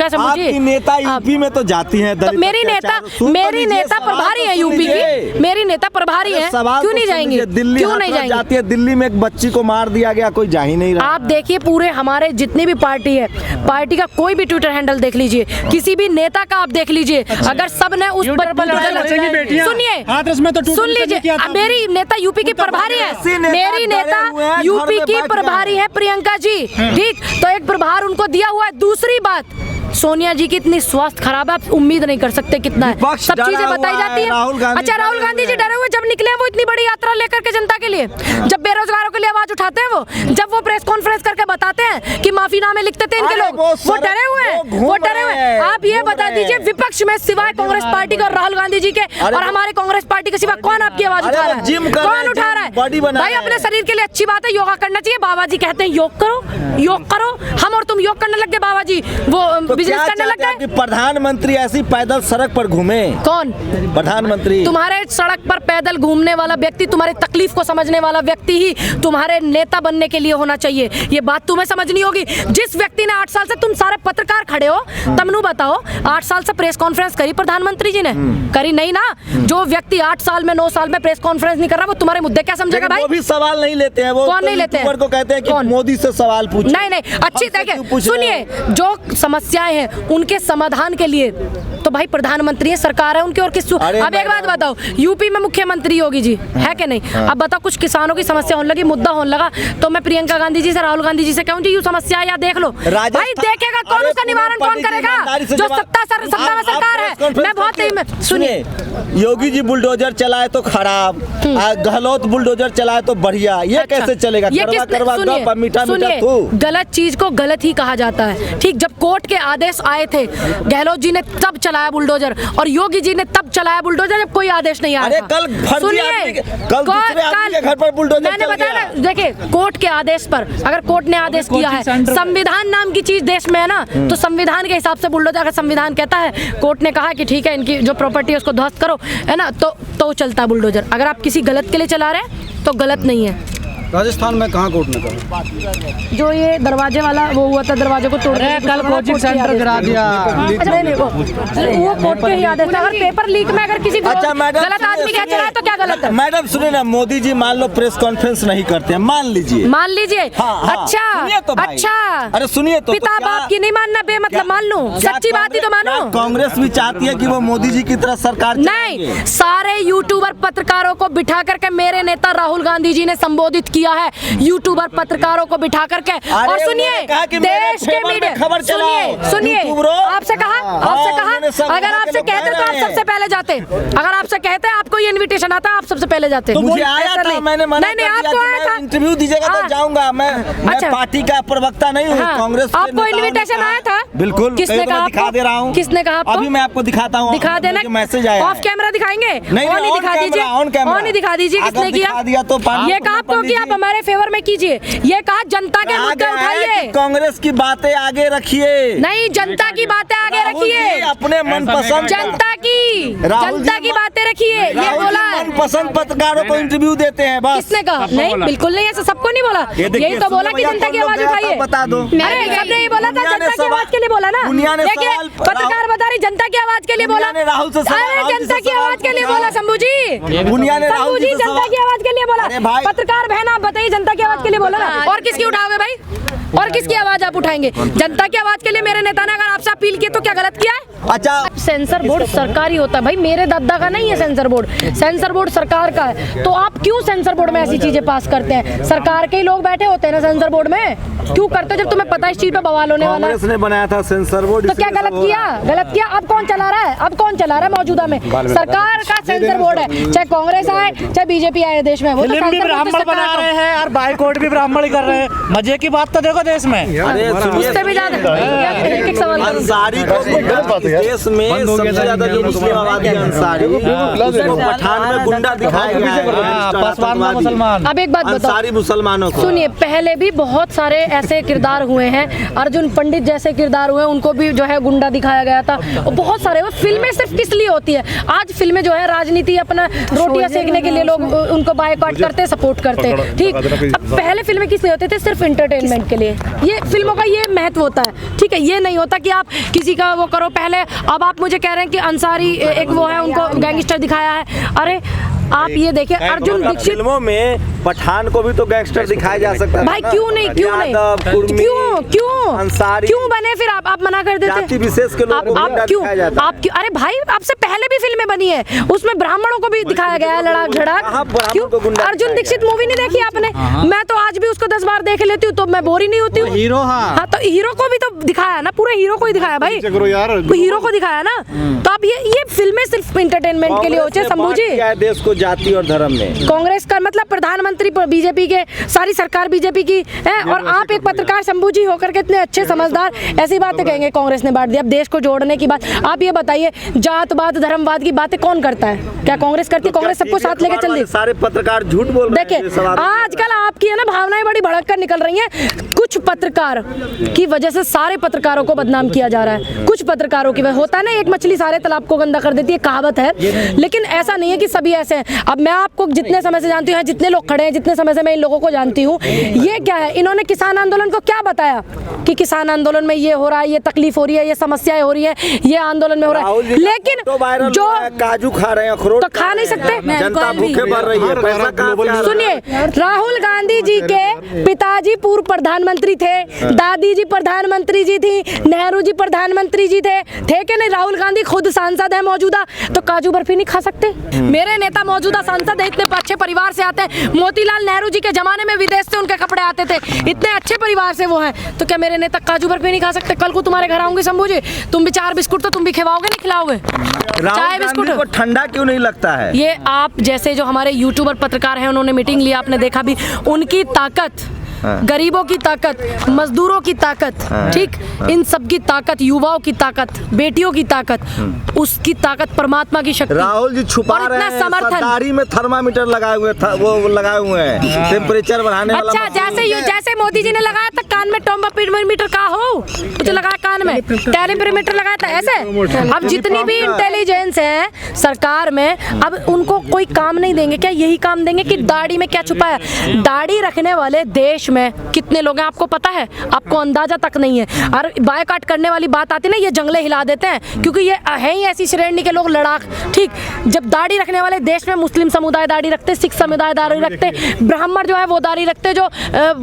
है शंभू जी? आपकी नेता यूपी में तो जाती हैं, तो मेरी नेता प्रभारी है यूपी की, मेरी नेता प्रभारी है, क्यों नहीं जाएंगे? दिल्ली क्यों नहीं जाएंगे? जाती है, दिल्ली में एक बच्ची को मार दिया गया, कोई जा ही नहीं रहा। आप देखिए पूरे हमारे जितनी भी पार्टी है, पार्टी का कोई भी ट्विटर हैंडल देख लीजिए, किसी भी नेता का आप देख लीजिए, अगर सब ने उस सुन लीजिए, मेरी नेता यूपी की प्रभारी है, मेरी नेता यूपी की प्रभारी है प्रियंका जी, ठीक? तो एक प्रभार उनको दिया हुआ है। दूसरी बात, सोनिया जी की इतनी स्वास्थ्य खराब है, आप उम्मीद नहीं कर सकते कितना है, सब चीजें बताई जाती है। अच्छा, राहुल गांधी जी डरे हुए जब निकले वो इतनी बड़ी यात्रा लेकर के जनता के लिए, जब बेरोजगारों के लिए आवाज उठाते हैं, जब वो प्रेस कॉन्फ्रेंस करके बताते हैं कि माफीनामे लिखते थे इनके लोग, वो डरे हुए हैं, वो डरे हुए हैं। आप ये बता दीजिए, विपक्ष में सिवाय कांग्रेस पार्टी के और राहुल गांधी जी के और हमारे कांग्रेस पार्टी के सिवा कौन आपकी आवाज उठा रहा है? कौन उठा रहा है? भाई अपने शरीर के लिए अच्छी बात है, योगा करना चाहिए। बाबा जी कहते हैं योग करो, योग करो। हम और तुम योग करने लग गए, बाबा जी वो बिजनेस करने लग गए। प्रधानमंत्री ऐसी पैदल सड़क पर घूमे? कौन प्रधानमंत्री? तुम्हारे सड़क पर पैदल घूमने वाला व्यक्ति, तुम्हारी तकलीफ को समझने वाला व्यक्ति ही तुम्हारे नेता बनने के लिए होना चाहिए। ये बात तुम्हें समझनी होगी। जिस व्यक्ति ने 8 साल से, तुम सारे पत्रकार खड़े हो, तमनु बताओ, 8 साल से प्रेस कॉन्फ्रेंस करी प्रधानमंत्री जी ने? करी नहीं ना। जो व्यक्ति 8 साल में 9 साल में प्रेस कॉन्फ्रेंस नहीं कर रहा, वो तुम्हारे मुद्दे क्या समझेगा भाई? वो भी सवाल नहीं लेते हैं। वो कौन नहीं लेते हैं? को कहते हैं कि मोदी से सवाल पूछो। नहीं, अच्छी देखिए, सुनिए, जो समस्याएं हैं उनके समाधान के लिए तो भाई प्रधानमंत्री है, सरकार है उनके, और किस? अब एक बात बताओ, यूपी में मुख्यमंत्री योगी जी है कि नहीं? अब बताओ, कुछ किसानों की समस्या होने लगी, मुद्दा होने लगा, तो मैं प्रियंका गांधी जी से, राहुल गांधी जी से कहूँ जी, यू समस्या या देख लो भाई, देखेगा कौन, उसका निवारण कौन करेगा? जो सत्ता में सरकार है। मैं बहुत सुनिए, योगी जी बुलडोजर चलाए तो खराब, गहलोत बुलडोजर चलाए तो बढ़िया, ये कैसे चलेगा? गलत चीज को गलत ही कहा जाता है, ठीक? जब कोर्ट के आदेश आए थे, गहलोत जी ने तब चलाया बुलडोजर और योगी जी ने तब चलाया बुलडोजर जब कोई आदेश नहीं आया। कल घर पर बुलडोजर मैंने बताया ना, देखिए, कोर्ट के आदेश पर, अगर कोर्ट ने आदेश किया है, संविधान नाम की चीज देश में है ना, तो संविधान के हिसाब से बुलडोजर, अगर संविधान कहता है, कोर्ट ने कहा कि ठीक है इनकी जो प्रॉपर्टी है उसको ध्वस्त करो, है ना, तो चलता है बुलडोजर। अगर आप किसी गलत के लिए चला रहे हैं तो गलत नहीं है। राजस्थान में कहाँ कोर्ट ने कहा? जो ये दरवाजे वाला वो हुआ था, दरवाजे को तोड़ दिया, कल कोचिंग सेंटर गिरा दिया। अच्छा, नहीं, वो कोर्ट के ही आदेश था। अगर पेपर लीक में अगर किसी गलत आदमी का चला है तो क्या गलत है? मैडम सुनिए ना, मोदी जी मान लो प्रेस कॉन्फ्रेंस नहीं करते हैं, मान लीजिए। अच्छा, अरे सुनिए तो, पिता बाप की नहीं मानना बेमतलब मान लो, सच्ची बात ही तो मानो। कांग्रेस भी चाहती है कि वो मोदी जी की तरह सरकार नहीं, सारे यूट्यूबर पत्रकारों को बिठा करके मेरे नेता राहुल गांधी जी ने संबोधित किया है, यूट्यूबर पत्रकारों को बिठा करके। और सुनिए, देश के मीडिया, सुनिए, आपसे कहा, अगर आपसे कहते तो आप सबसे पहले जाते, अगर आपसे कहते आपको ये इनविटेशन आता आप सबसे पहले जाते। मुझे आया था, मैंने मना कर दिया, इंटरव्यू दीजिएगा तो जाऊंगा। मैं पार्टी का प्रवक्ता नहीं हूँ, कांग्रेस। आपको इनविटेशन आया था? बिल्कुल। किसने कहा? दिखा दे रहा हूँ। किसने कहा? अभी मैं आपको दिखाता हूँ, दिखा देना। मैसेज आया, ऑफ कैमरा दिखाएंगे? नहीं, ऑन ही दिखा दीजिए, ऑन ही दिखा दीजिए। किसने किया? ये कहा आपको कि आप हमारे फेवर में कीजिए, ये कहा जनता के मुद्दे उठाइए, कांग्रेस की बातें आगे रखिए। नहीं, जनता की बातें आगे रखिए, अपने मनपसंद जनता की बातें रखिए। ये बोला मनपसंद पत्रकारों को इंटरव्यू देते हैं बस। किसने कहा? नहीं, बिल्कुल नहीं, ऐसा सबको नहीं बोला। यही तो बोला कि जनता की आवाज उठाइए। बता दो, सबने ये बोला था, जनता की आवाज के लिए बोला ना। देखिए, पत्रकार बता रही जनता की आवाज के लिए बोला, राहुल से जनता की आवाज के लिए बोला। शंभू जी, शंभू जी जनता की आवाज के लिए बोला। पत्रकार बहन आप बताइए, जनता की आवाज के लिए बोला ना, और किसकी उठाओगे भाई? और किसकी आवाज आप उठाएंगे? जनता की आवाज के लिए मेरे नेता ने अगर आपसे अपील की तो क्या गलत किया है? अच्छा, सेंसर बोर्ड सरकारी होता है भाई, मेरे दादा का नहीं है सेंसर बोर्ड, सेंसर बोर्ड सरकार का है। तो आप क्यों सेंसर बोर्ड में ऐसी चीजें पास करते हैं? सरकार के ही लोग बैठे होते हैं ना सेंसर बोर्ड में, क्यों करते हो जब तुम्हें पता है इस चीज पे बवाल होने वाला है? कांग्रेस ने बनाया था सेंसर बोर्ड, तो क्या गलत किया? अब कौन चला रहा है? अब कौन चला रहा है? मौजूदा में सरकार का सेंसर बोर्ड है, चाहे कांग्रेस आए चाहे बीजेपी आए देश में। वो तो ब्राह्मण बना रहे हैं और बाइकआउट भी ब्राह्मण ही कर रहे हैं। मजे की बात तो देखो देश में, उससे भी ज्यादा एक सवाल अंसारी को देश में सबसे ज्यादा जो मुस्लिम आबादी है अंसारी, उसको पठान में गुंडा दिखाया गया है, मुसलमान। अब एक बात बताओ, अंसारी मुसलमानों को सुनिए, पहले भी बहुत सारे ऐसे किरदार हुए हैं, अर्जुन पंडित जैसे किरदार हुए, उनको भी जो है गुंडा दिखाया गया था। बहुत सारे फिल्में सिर्फ किस लिए होती है? आज फिल्में जो है राजनीति, अपना रोटियां सेकने के लिए लोग उनको बायकॉट करते, सपोर्ट करते, ठीक। अब पहले फिल्में किस लिए होते थे? सिर्फ सिर्फ एंटरटेनमेंट के लिए। ये फिल्मों का ये महत्व होता है, ठीक है। ये नहीं होता कि आप किसी का वो करो पहले। अब आप मुझे कह रहे हैं कि अंसारी एक वो है, उनको गैंगस्टर दिखाया है। अरे आप ये देखिए अर्जुन दीक्षित फिल्मों में पठान को भी तो गैंगस्टर दिखाया जा सकता है भाई, क्यों नहीं अंसारी क्यों बने फिर? आप मना कर देते, जाति विशेष के लोगों को आप क्यों? अरे भाई आपसे पहले भी फिल्में बनी है, उसमें ब्राह्मणों को भी दिखाया गया है, लड़ाक झड़क। क्यों? अर्जुन दीक्षित मूवी नहीं देखी आपने? मैं तो आज भी उसको 10 बार देख लेती हूँ, तो मैं बोर ही नहीं होती हूँ। हीरो हाँ, तो हीरो को भी तो दिखाया ना, पूरे हीरो को ही दिखाया भाई, हीरो को दिखाया ना। तो अब ये फिल्में सिर्फ एंटरटेनमेंट के लिए होते हैं शंभू जी। देश को जाति और धर्म में कांग्रेस का मतलब प्रधानमंत्री बीजेपी के, सारी सरकार बीजेपी की है, और आप एक पत्रकार शंभू जी होकर के इतने अच्छे समझदार ऐसी बातें कहेंगे कांग्रेस ने बांट दिया। अब देश को जोड़ने की बात, आप ये बताइए जातवाद धर्मवाद की बातें कौन करता है? क्या कांग्रेस करती है? कांग्रेस सबको साथ लेकर चल रही। सारे पत्रकार झूठ बोल रहे हैं। देखिए आजकल आपकी है ना भावनाएं बड़ी भड़क कर निकल रही हैं। कुछ पत्रकार की वजह से सारे पत्रकारों को बदनाम किया जा रहा है। कुछ पत्रकारों की वजह होता है ना, एक मछली सारे तालाब को गंदा कर देती है, कहावत है। लेकिन ऐसा नहीं है कि सभी ऐसे हैं। अब मैं आपको जितने समय से जानती हूँ, जितने लोग खड़े हैं, जितने समय से मैं इन लोगों को जानती हूँ, ये क्या है, इन्होंने किसान आंदोलन को क्या बताया कि किसान आंदोलन में ये हो रहा है, ये तकलीफ हो रही है, ये समस्याएं हो रही है, ये आंदोलन में हो रहा है। लेकिन जो काजू खा रहे हैं, अखरोट तो खा नहीं सकते, जनता भूखे मर रही है, पैसा कहाँ से आ रहा है? सुनिए, राहुल गांधी जी के पिताजी पूर्व प्रधानमंत्री थे, दादी जी प्रधानमंत्री जी थी, नेहरू जी प्रधानमंत्री जी थे कि नहीं? राहुल गांधी खुद सांसद है मौजूदा, तो काजू बर्फी नहीं खा सकते? मेरे नेता मौजूदा सांसद है, इतने अच्छे परिवार से आते हैं। मोतीलाल नेहरू जी के जमाने में विदेश से उनके कपड़े आते थे, इतने अच्छे परिवार से वो हैं, तो क्या मेरे नेता काजू बर्फी नहीं खा सकते? कल को तुम्हारे घर आऊंगी शंभू जी, तुम भी 4 बिस्कुट तो तुम भी खिलाओगे नहीं खिलाओगे? चाय बिस्कुट को ठंडा क्यों नहीं लगता है? ये आप जैसे जो हमारे यूट्यूबर पत्रकार हैं, उन्होंने मीटिंग लिया, आपने देखा भी, उनकी ताकत, गरीबों की ताकत, मजदूरों की ताकत, ठीक, इन सब की ताकत, युवाओं की ताकत, बेटियों की ताकत, उसकी ताकत, परमात्मा की शक्ति। राहुल जी छुपा रहे हैं, सरदारी में थर्मामीटर लगाए हुए वो लगाए हुए हैं, टेम्परेचर बढ़ाने वाला। अच्छा, जैसे मोदी जी ने लगाया था कान में टर्मामीटर का हो, मुझे लगा कान में टेम्परेचर लगाया था ऐसे। अब जितनी भी इंटेलिजेंस है सरकार में, अब उनको कोई काम नहीं देंगे क्या? यही काम देंगे कि दाढ़ी में क्या छुपा है। दाढ़ी रखने वाले देश में कितने लोग हैं आपको पता है? आपको अंदाजा तक नहीं है। और बायकॉट करने वाली बात आती है ना, ये जंगले हिला देते हैं, क्योंकि ये है ही ऐसी श्रेणी के लोग लड़ाक, ठीक। जब दाढ़ी रखने वाले देश में मुस्लिम समुदाय दाढ़ी रखते, सिख समुदाय दाढ़ी रखते, ब्राह्मण जो है वो दाढ़ी रखते, जो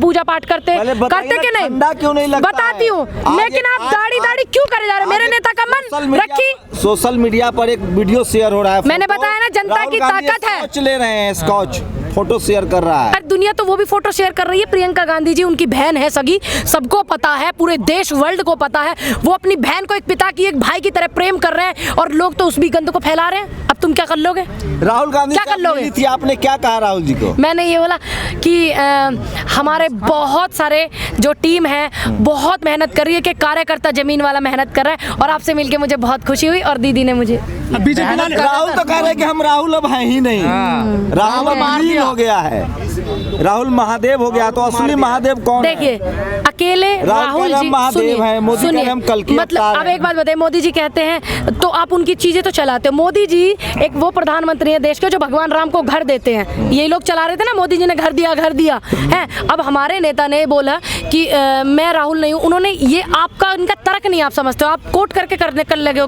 पूजा पाठ करते कि नहीं? क्यों नहीं लगता? बताती हूँ, लेकिन आप दाढ़ी क्यों करे जा रहे? मेरे नेता का मन रखी। सोशल मीडिया पर एक वीडियो शेयर हो रहा है, मैंने बताया ना, जनता की ताकत है। स्कॉच ले रहे हैं, स्कॉच फोटो शेयर कर रहा है। दुनिया तो वो भी फोटो शेयर कर रही है। प्रियंका गांधी जी उनकी बहन है सगी, सबको पता है, पूरे देश वर्ल्ड को पता है। वो अपनी बहन को एक पिता की, एक भाई की तरह प्रेम कर रहे हैं, और लोग तो उस भी गंद को फैला रहे हैं। अब तुम क्या कर लोगे? राहुल गांधी क्या कर लोगे? थी, आपने क्या कहा राहुल जी को? मैंने ये बोला कि हमारे बहुत सारे जो टीम है बहुत मेहनत कर रही है, कि कार्यकर्ता जमीन वाला मेहनत कर रहा है, और आपसे मिलके मुझे बहुत खुशी हुई। और दीदी ने मुझे राहुल तो कह रहे हैं कि हम राहुल अब हैं ही नहीं, राहुल महादेव हो गया है, राहुल महादेव हो गया। तो असली महादेव कौन है? देखिए, अकेले राहुल जी महादेव है, मोदी का हम कल की मतलब अब एक बात बताइए, मोदी जी कहते हैं तो आप उनकी चीजें तो चलाते हो। मोदी जी एक वो प्रधानमंत्री है देश के जो भगवान राम को घर देते हैं। ये लोग चला रहे थे ना, मोदी जी ने घर दिया है। अब हमारे नेता ने बोला कि मैं राहुल नहीं हूँ, उन्होंने ये आपका इनका तर्क नहीं आप समझते हो, आप कोट करके करने कर लगे हो